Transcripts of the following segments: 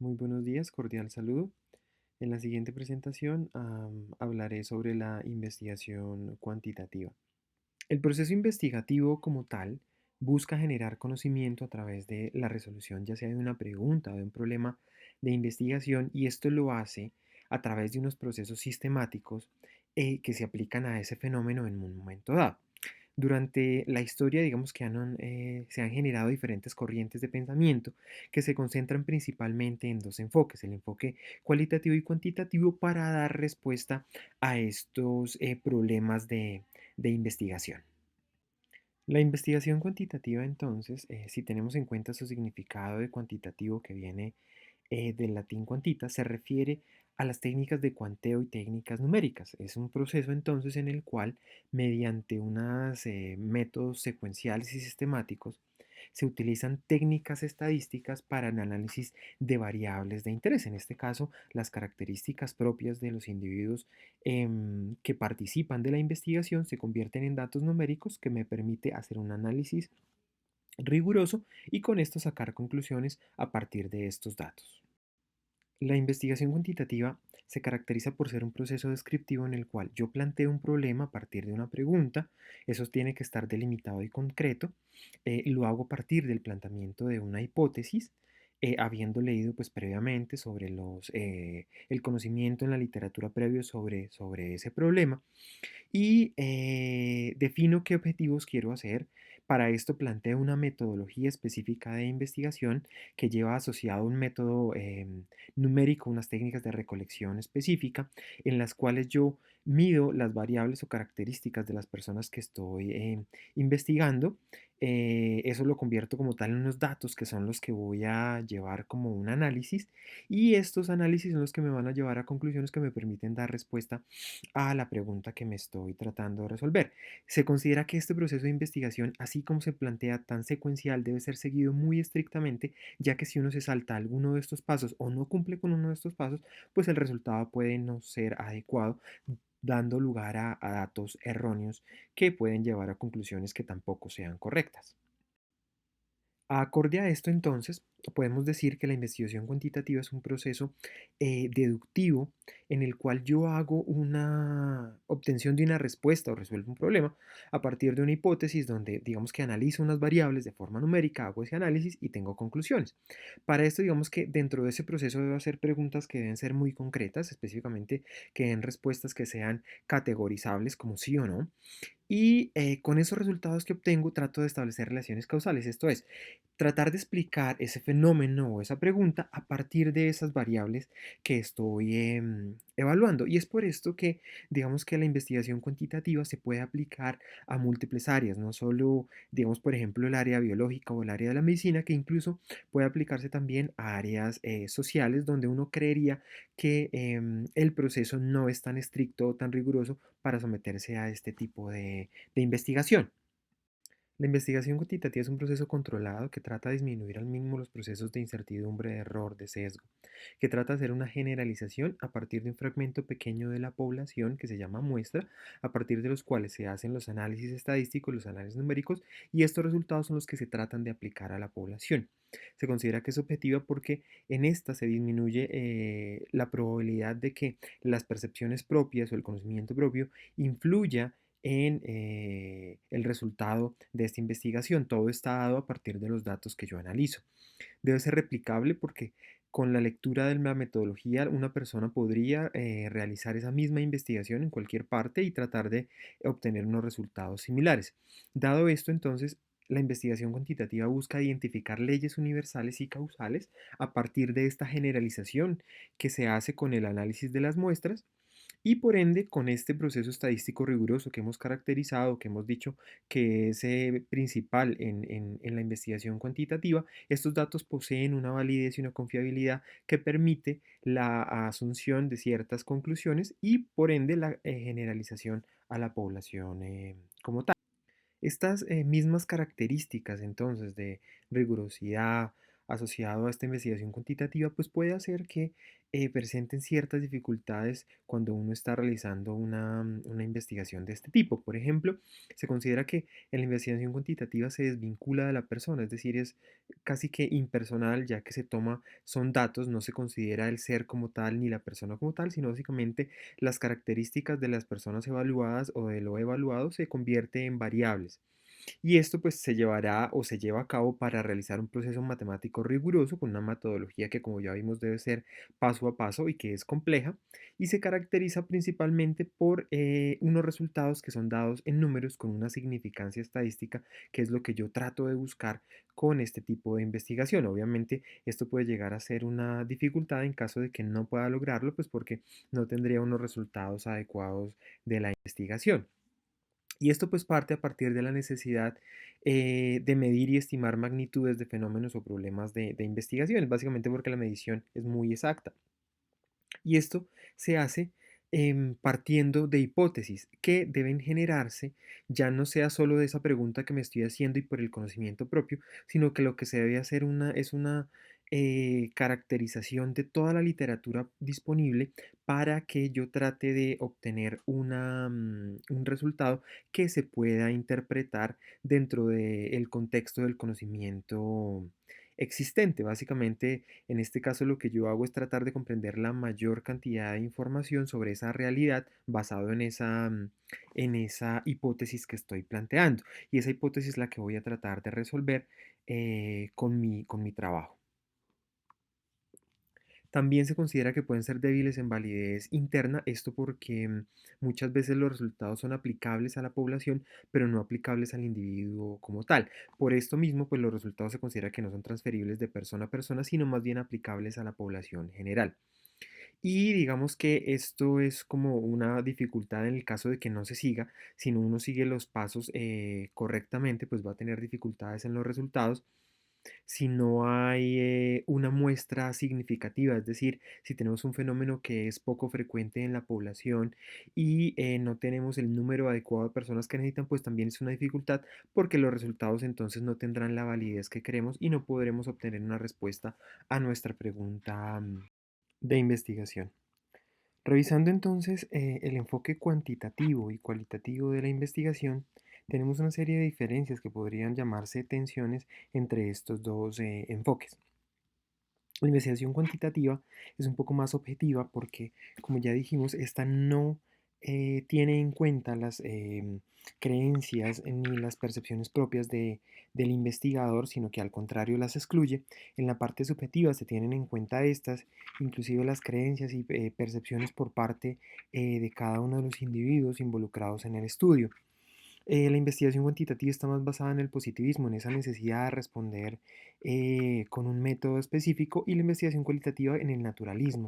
Muy buenos días, cordial saludo. En la siguiente presentación hablaré sobre la investigación cuantitativa. El proceso investigativo como tal busca generar conocimiento a través de la resolución ya sea de una pregunta o de un problema de investigación, y esto lo hace a través de unos procesos sistemáticos que se aplican a ese fenómeno en un momento dado. Durante la historia, digamos que se han generado diferentes corrientes de pensamiento que se concentran principalmente en dos enfoques: el enfoque cualitativo y cuantitativo, para dar respuesta a estos problemas de investigación. La investigación cuantitativa, entonces, si tenemos en cuenta su significado de cuantitativo, que viene del latín quantita, se refiere a las técnicas de cuanteo y técnicas numéricas. Es un proceso entonces en el cual, mediante unos métodos secuenciales y sistemáticos, se utilizan técnicas estadísticas para el análisis de variables de interés. En este caso, las características propias de los individuos que participan de la investigación se convierten en datos numéricos que me permite hacer un análisis riguroso y con esto sacar conclusiones a partir de estos datos. La investigación cuantitativa se caracteriza por ser un proceso descriptivo en el cual yo planteo un problema a partir de una pregunta. Eso tiene que estar delimitado y concreto. Lo hago a partir del planteamiento de una hipótesis, habiendo leído pues previamente sobre el conocimiento en la literatura previo sobre ese problema, y defino qué objetivos quiero hacer. Para esto planteo una metodología específica de investigación que lleva asociado un método numérico, unas técnicas de recolección específica en las cuales yo mido las variables o características de las personas que estoy investigando. Eso lo convierto como tal en unos datos que son los que voy a llevar como un análisis, y estos análisis son los que me van a llevar a conclusiones que me permiten dar respuesta a la pregunta que me estoy tratando de resolver. Se considera que este proceso de investigación, así como se plantea tan secuencial, debe ser seguido muy estrictamente, ya que si uno se salta alguno de estos pasos o no cumple con uno de estos pasos, pues el resultado puede no ser adecuado, dando lugar a datos erróneos que pueden llevar a conclusiones que tampoco sean correctas. Acorde a esto, entonces, podemos decir que la investigación cuantitativa es un proceso deductivo en el cual yo hago una obtención de una respuesta o resuelvo un problema a partir de una hipótesis donde, digamos que analizo unas variables de forma numérica, hago ese análisis y tengo conclusiones. Para esto, digamos que dentro de ese proceso debo hacer preguntas que deben ser muy concretas, específicamente que den respuestas que sean categorizables como sí o no. Y con esos resultados que obtengo trato de establecer relaciones causales, esto es, tratar de explicar ese fenómeno o esa pregunta a partir de esas variables que estoy evaluando. Y es por esto que digamos que la investigación cuantitativa se puede aplicar a múltiples áreas, no solo, digamos, por ejemplo, el área biológica o el área de la medicina, que incluso puede aplicarse también a áreas sociales, donde uno creería que el proceso no es tan estricto o tan riguroso para someterse a este tipo de investigación. La investigación cuantitativa es un proceso controlado que trata de disminuir al mínimo los procesos de incertidumbre, de error, de sesgo, que trata de hacer una generalización a partir de un fragmento pequeño de la población que se llama muestra, a partir de los cuales se hacen los análisis estadísticos, los análisis numéricos, y estos resultados son los que se tratan de aplicar a la población. Se considera que es objetiva porque en esta se disminuye la probabilidad de que las percepciones propias o el conocimiento propio influya en el resultado de esta investigación. Todo está dado a partir de los datos que yo analizo. Debe ser replicable porque con la lectura de la metodología una persona podría realizar esa misma investigación en cualquier parte y tratar de obtener unos resultados similares. Dado esto, entonces, la investigación cuantitativa busca identificar leyes universales y causales a partir de esta generalización que se hace con el análisis de las muestras, y por ende, con este proceso estadístico riguroso que hemos caracterizado, que hemos dicho que es principal en la investigación cuantitativa, estos datos poseen una validez y una confiabilidad que permite la asunción de ciertas conclusiones y por ende la generalización a la población como tal. Estas mismas características entonces de rigurosidad, asociado a esta investigación cuantitativa, pues puede hacer que presenten ciertas dificultades cuando uno está realizando una investigación de este tipo. Por ejemplo, se considera que en la investigación cuantitativa se desvincula de la persona, es decir, es casi que impersonal, ya que son datos, no se considera el ser como tal ni la persona como tal, sino básicamente las características de las personas evaluadas o de lo evaluado se convierte en variables. Y esto pues se llevará o se lleva a cabo para realizar un proceso matemático riguroso con una metodología que, como ya vimos, debe ser paso a paso y que es compleja, y se caracteriza principalmente por unos resultados que son dados en números con una significancia estadística, que es lo que yo trato de buscar con este tipo de investigación. Obviamente esto puede llegar a ser una dificultad en caso de que no pueda lograrlo, pues porque no tendría unos resultados adecuados de la investigación. Y esto pues parte a partir de la necesidad de medir y estimar magnitudes de fenómenos o problemas de investigación, básicamente porque la medición es muy exacta. Y esto se hace partiendo de hipótesis que deben generarse, ya no sea solo de esa pregunta que me estoy haciendo y por el conocimiento propio, sino que lo que se debe hacer es una caracterización de toda la literatura disponible para que yo trate de obtener un resultado que se pueda interpretar dentro del contexto del conocimiento existente. Básicamente, en este caso lo que yo hago es tratar de comprender la mayor cantidad de información sobre esa realidad basado en esa hipótesis que estoy planteando. Y esa hipótesis es la que voy a tratar de resolver con mi trabajo. También se considera que pueden ser débiles en validez interna, esto porque muchas veces los resultados son aplicables a la población, pero no aplicables al individuo como tal. Por esto mismo, pues los resultados se considera que no son transferibles de persona a persona, sino más bien aplicables a la población general. Y digamos que esto es como una dificultad en el caso de que no se siga. Si no uno sigue los pasos correctamente, pues va a tener dificultades en los resultados si no hay una muestra significativa, es decir, si tenemos un fenómeno que es poco frecuente en la población y no tenemos el número adecuado de personas que necesitan, pues también es una dificultad porque los resultados entonces no tendrán la validez que queremos y no podremos obtener una respuesta a nuestra pregunta de investigación. Revisando entonces el enfoque cuantitativo y cualitativo de la investigación, tenemos una serie de diferencias que podrían llamarse tensiones entre estos dos enfoques. La investigación cuantitativa es un poco más objetiva porque, como ya dijimos, esta no tiene en cuenta las creencias ni las percepciones propias del investigador, sino que al contrario las excluye. En la parte subjetiva se tienen en cuenta estas, inclusive las creencias y percepciones por parte de cada uno de los individuos involucrados en el estudio. La investigación cuantitativa está más basada en el positivismo, en esa necesidad de responder con un método específico, y la investigación cualitativa en el naturalismo.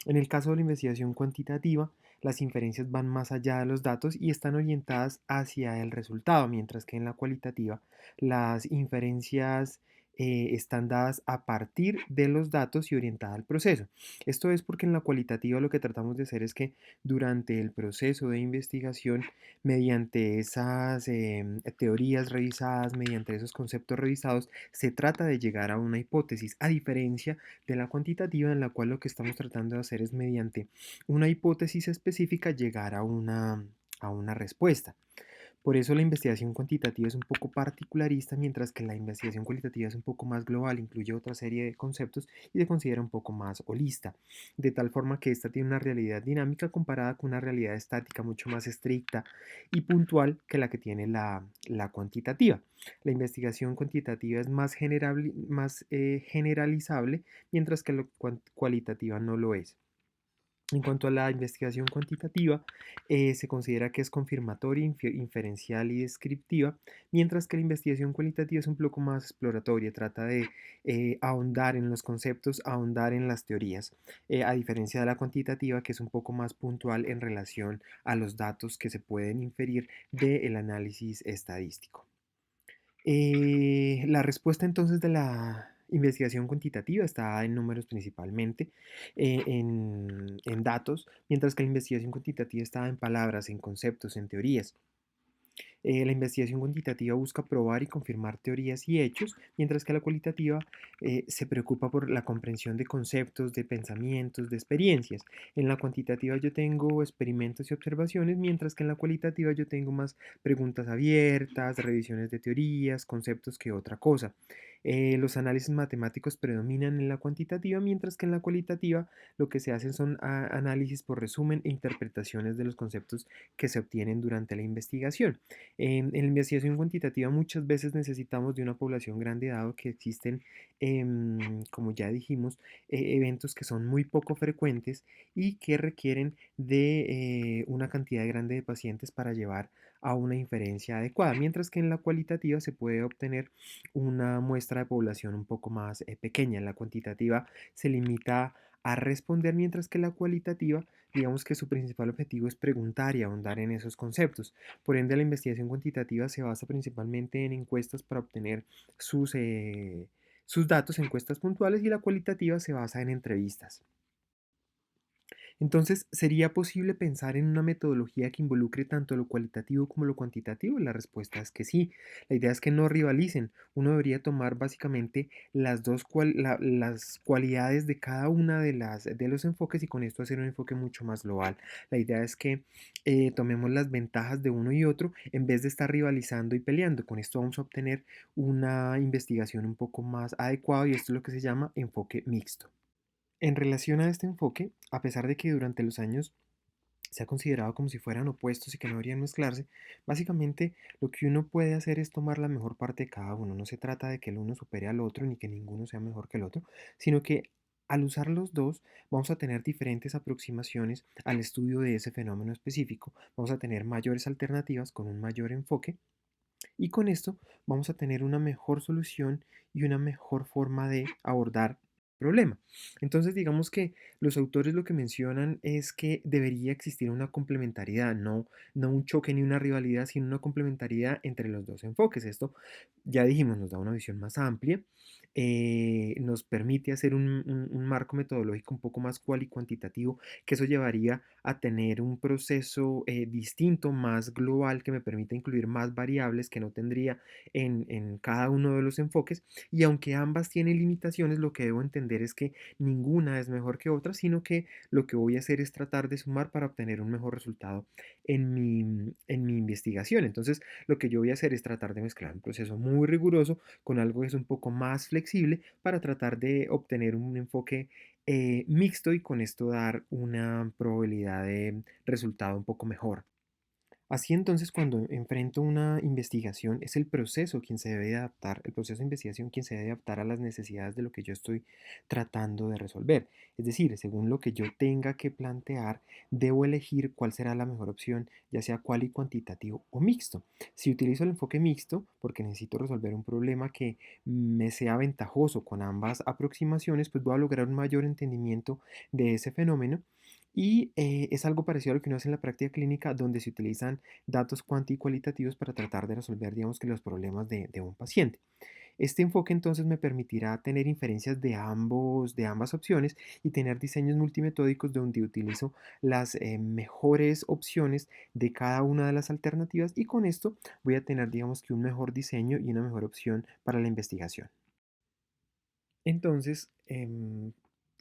En el caso de la investigación cuantitativa, las inferencias van más allá de los datos y están orientadas hacia el resultado, mientras que en la cualitativa las inferencias están dadas a partir de los datos y orientadas al proceso. Esto es porque en la cualitativa lo que tratamos de hacer es que durante el proceso de investigación, mediante esas teorías revisadas, mediante esos conceptos revisados, se trata de llegar a una hipótesis, a diferencia de la cuantitativa, en la cual lo que estamos tratando de hacer es mediante una hipótesis específica llegar a una respuesta. Por eso la investigación cuantitativa es un poco particularista, mientras que la investigación cualitativa es un poco más global, incluye otra serie de conceptos y se considera un poco más holista, de tal forma que esta tiene una realidad dinámica comparada con una realidad estática mucho más estricta y puntual que la que tiene la cuantitativa. La investigación cuantitativa es más generalizable, mientras que la cualitativa no lo es. En cuanto a la investigación cuantitativa, se considera que es confirmatoria, inferencial y descriptiva, mientras que la investigación cualitativa es un poco más exploratoria, trata de ahondar en los conceptos, ahondar en las teorías, a diferencia de la cuantitativa, que es un poco más puntual en relación a los datos que se pueden inferir del análisis estadístico. La respuesta entonces de la investigación cuantitativa está en números principalmente, en datos, mientras que la investigación cuantitativa está en palabras, en conceptos, en teorías. La investigación cuantitativa busca probar y confirmar teorías y hechos, mientras que la cualitativa se preocupa por la comprensión de conceptos, de pensamientos, de experiencias. En la cuantitativa yo tengo experimentos y observaciones, mientras que en la cualitativa yo tengo más preguntas abiertas, revisiones de teorías, conceptos que otra cosa. Los análisis matemáticos predominan en la cuantitativa, mientras que en la cualitativa lo que se hacen son análisis por resumen e interpretaciones de los conceptos que se obtienen durante la investigación. En la investigación cuantitativa muchas veces necesitamos de una población grande dado que existen, como ya dijimos, eventos que son muy poco frecuentes y que requieren de una cantidad grande de pacientes para llevar a una inferencia adecuada, mientras que en la cualitativa se puede obtener una muestra de población un poco más pequeña. En la cuantitativa se limita a responder, mientras que la cualitativa, digamos que su principal objetivo es preguntar y ahondar en esos conceptos. Por ende, la investigación cuantitativa se basa principalmente en encuestas para obtener sus datos, encuestas puntuales, y la cualitativa se basa en entrevistas. Entonces, ¿sería posible pensar en una metodología que involucre tanto lo cualitativo como lo cuantitativo? La respuesta es que sí. La idea es que no rivalicen. Uno debería tomar básicamente las cualidades de cada una de los enfoques y con esto hacer un enfoque mucho más global. La idea es que tomemos las ventajas de uno y otro en vez de estar rivalizando y peleando. Con esto vamos a obtener una investigación un poco más adecuada y esto es lo que se llama enfoque mixto. En relación a este enfoque, a pesar de que durante los años se ha considerado como si fueran opuestos y que no deberían mezclarse, básicamente lo que uno puede hacer es tomar la mejor parte de cada uno. No se trata de que el uno supere al otro ni que ninguno sea mejor que el otro, sino que al usar los dos vamos a tener diferentes aproximaciones al estudio de ese fenómeno específico, vamos a tener mayores alternativas con un mayor enfoque y con esto vamos a tener una mejor solución y una mejor forma de abordar el problema. Entonces, digamos que los autores lo que mencionan es que debería existir una complementariedad, no un choque ni una rivalidad, sino una complementariedad entre los dos enfoques. Esto, ya dijimos, nos da una visión más amplia, nos permite hacer un marco metodológico un poco más cual y cuantitativo, que eso llevaría a tener un proceso distinto, más global, que me permite incluir más variables que no tendría en cada uno de los enfoques. Y aunque ambas tienen limitaciones, lo que debo entender es que ninguna es mejor que otra, sino que lo que voy a hacer es tratar de sumar para obtener un mejor resultado en mi investigación. Entonces, lo que yo voy a hacer es tratar de mezclar un proceso muy riguroso con algo que es un poco más flexible para tratar de obtener un enfoque mixto y con esto dar una probabilidad de resultado un poco mejor. Así entonces, cuando enfrento una investigación, es el proceso quien se debe de adaptar, el proceso de investigación quien se debe adaptar a las necesidades de lo que yo estoy tratando de resolver. Es decir, según lo que yo tenga que plantear, debo elegir cuál será la mejor opción, ya sea cual y cuantitativo o mixto. Si utilizo el enfoque mixto, porque necesito resolver un problema que me sea ventajoso con ambas aproximaciones, pues voy a lograr un mayor entendimiento de ese fenómeno y es algo parecido a lo que uno hace en la práctica clínica, donde se utilizan datos cuanti y cualitativos para tratar de resolver, digamos que los problemas de un paciente. Este enfoque entonces me permitirá tener inferencias de ambas opciones y tener diseños multimetódicos donde utilizo las mejores opciones de cada una de las alternativas y con esto voy a tener, digamos que un mejor diseño y una mejor opción para la investigación. Entonces,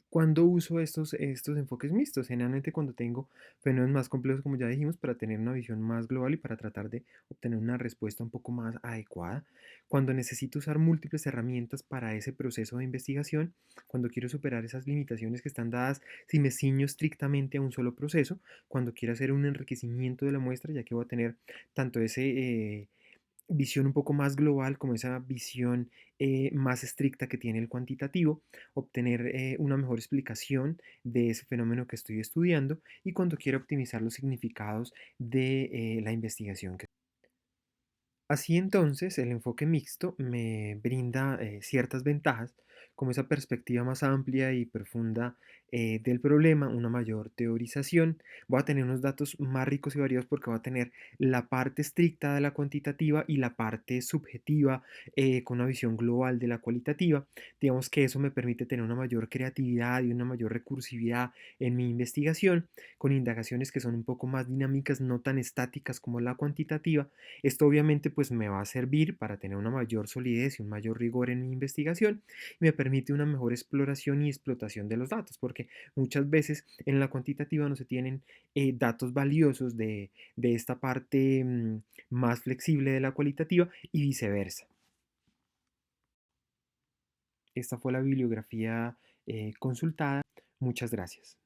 ¿cuándo uso estos enfoques mixtos? Generalmente cuando tengo fenómenos más complejos, como ya dijimos, para tener una visión más global y para tratar de obtener una respuesta un poco más adecuada. Cuando necesito usar múltiples herramientas para ese proceso de investigación. Cuando quiero superar esas limitaciones que están dadas si me ciño estrictamente a un solo proceso. Cuando quiero hacer un enriquecimiento de la muestra, ya que voy a tener tanto ese visión un poco más global, como esa visión más estricta que tiene el cuantitativo, obtener una mejor explicación de ese fenómeno que estoy estudiando y cuando quiero optimizar los significados de la investigación. Así entonces, el enfoque mixto me brinda ciertas ventajas como esa perspectiva más amplia y profunda del problema, una mayor teorización. Voy a tener unos datos más ricos y variados porque voy a tener la parte estricta de la cuantitativa y la parte subjetiva con una visión global de la cualitativa. Digamos que eso me permite tener una mayor creatividad y una mayor recursividad en mi investigación, con indagaciones que son un poco más dinámicas, no tan estáticas como la cuantitativa. Esto obviamente pues me va a servir para tener una mayor solidez y un mayor rigor en mi investigación y me permite una mejor exploración y explotación de los datos, porque muchas veces en la cuantitativa no se tienen datos valiosos de esta parte más flexible de la cualitativa y viceversa. Esta fue la bibliografía consultada. Muchas gracias.